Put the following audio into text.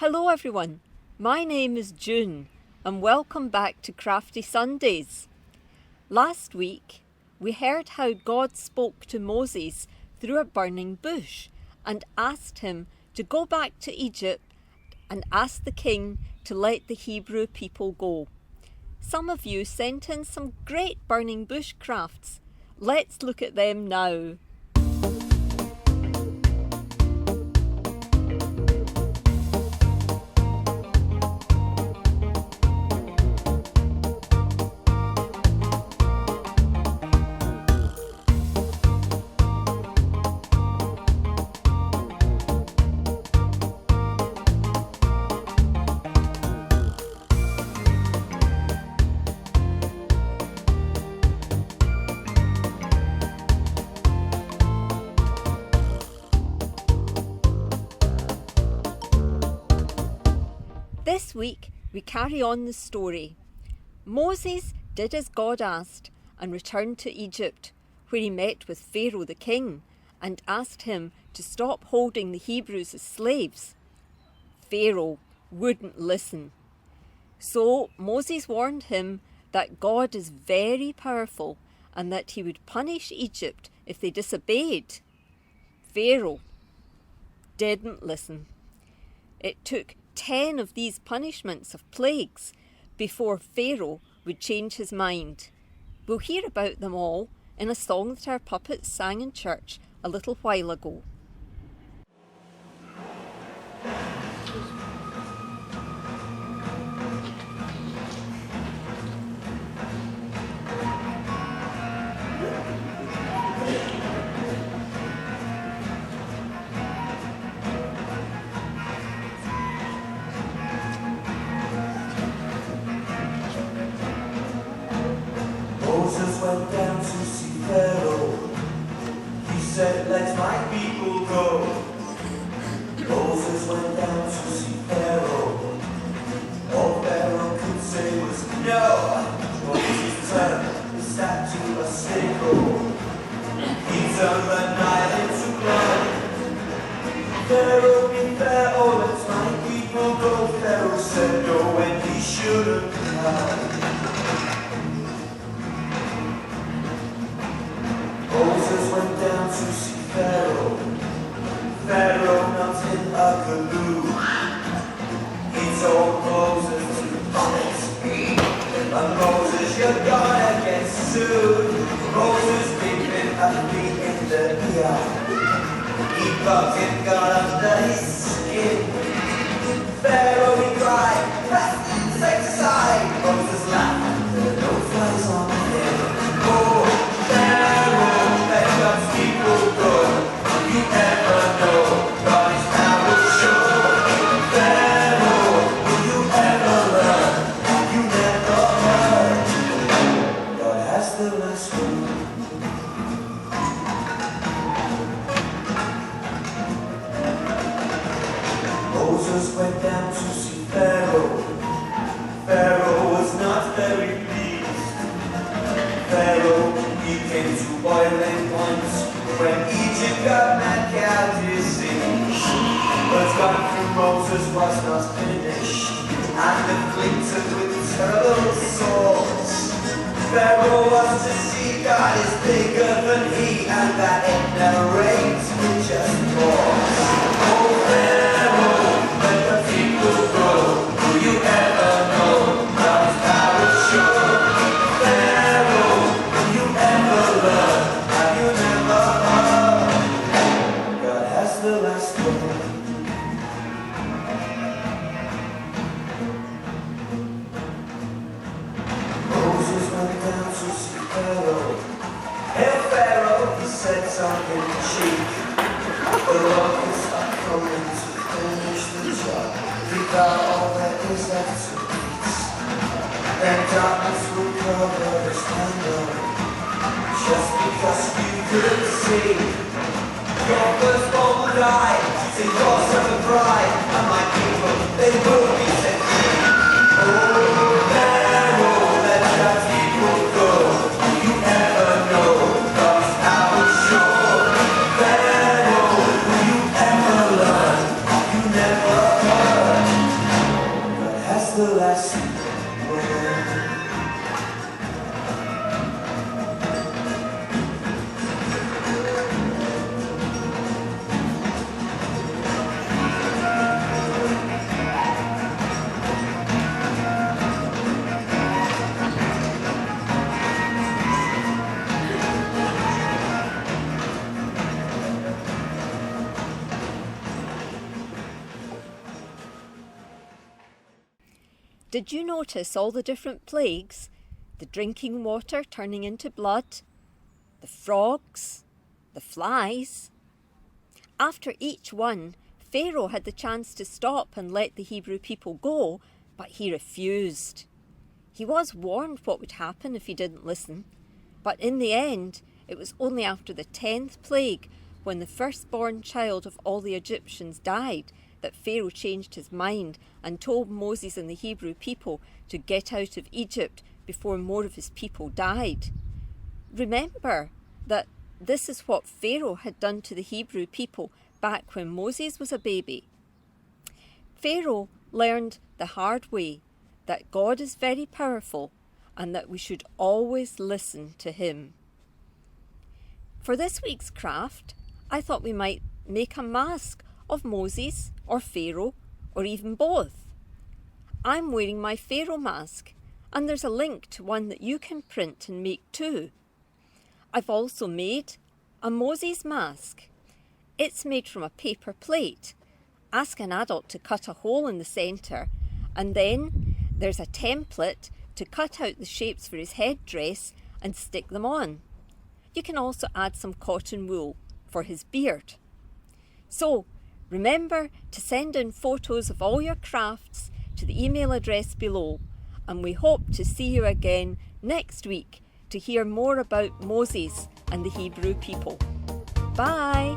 Hello everyone, my name is June and welcome back to Crafty Sundays. Last week we heard how God spoke to Moses through a burning bush and asked him to go back to Egypt and ask the king to let the Hebrew people go. Some of you sent in some great burning bush crafts. Let's look at them now. This week we carry on the story. Moses did as God asked and returned to Egypt, where he met with Pharaoh the king and asked him to stop holding the Hebrews as slaves. Pharaoh wouldn't listen. So Moses warned him that God is very powerful and that he would punish Egypt if they disobeyed. Pharaoh didn't listen. It took 10 of these punishments of plagues before Pharaoh would change his mind. We'll hear about them all in a song that our puppets sang in church a little while ago. Moses went down to see Pharaoh. He said, "Let my people go." Moses went down to see Pharaoh. All Pharaoh could say was no. Moses turned the statue a sickle. He turned the Nile into blood. Pharaoh, be fair, oh, let my people go. Pharaoh said no when he shouldn't have. Moses went down to see Pharaoh. Pharaoh not in a canoe. He told Moses to vomit. And Moses, you're gonna get sued. Moses peeping at me in the ear. He fucking got under his skin. Pharaoh, he cried, Crafty, take aside. Moses laughed, there are no flies on him. Oh, Pharaoh, let God's people go. You ever know God is power show? Pharaoh, will you ever learn? You never heard. God has the last word. Moses went down to see Pharaoh. Pharaoh was not very pleased. Pharaoh, he came to boiling point when Egypt got mad cow disease. But God through Moses was not finished, and afflicted with terrible sores. Pharaoh was to see God is bigger than he, and that it never rains, it just pours. Oh Pharaoh, let the people go. Will you ever know God's power show? Pharaoh, will you ever learn? Have you never heard? God has the last word. Moses went down to see Pharaoh. Hail Pharaoh, he said tongue in cheek. The locusts are coming to finish the job. Leave out all that is left to eat. Then darkness will cover his kingdom. Just because you couldn't see. Your firstborn will die. Sing yours of the bride. And my people, they will be set free. Oh, Pharaoh, let God's people go. Do you ever know God's power show? Pharaoh, will you ever learn? You never heard. Did you notice all the different plagues? The drinking water turning into blood, the frogs, the flies. After each one, Pharaoh had the chance to stop and let the Hebrew people go, but he refused. He was warned what would happen if he didn't listen, but in the end, it was only after the 10th plague, when the firstborn child of all the Egyptians died, that Pharaoh changed his mind and told Moses and the Hebrew people to get out of Egypt before more of his people died. Remember that this is what Pharaoh had done to the Hebrew people back when Moses was a baby. Pharaoh learned the hard way that God is very powerful and that we should always listen to him. For this week's craft, I thought we might make a mask of Moses or Pharaoh or even both. I'm wearing my Pharaoh mask, and there's a link to one that you can print and make too. I've also made a Moses mask. It's made from a paper plate. Ask an adult to cut a hole in the centre, and then there's a template to cut out the shapes for his headdress and stick them on. You can also add some cotton wool for his beard. So remember to send in photos of all your crafts to the email address below, and we hope to see you again next week to hear more about Moses and the Hebrew people. Bye!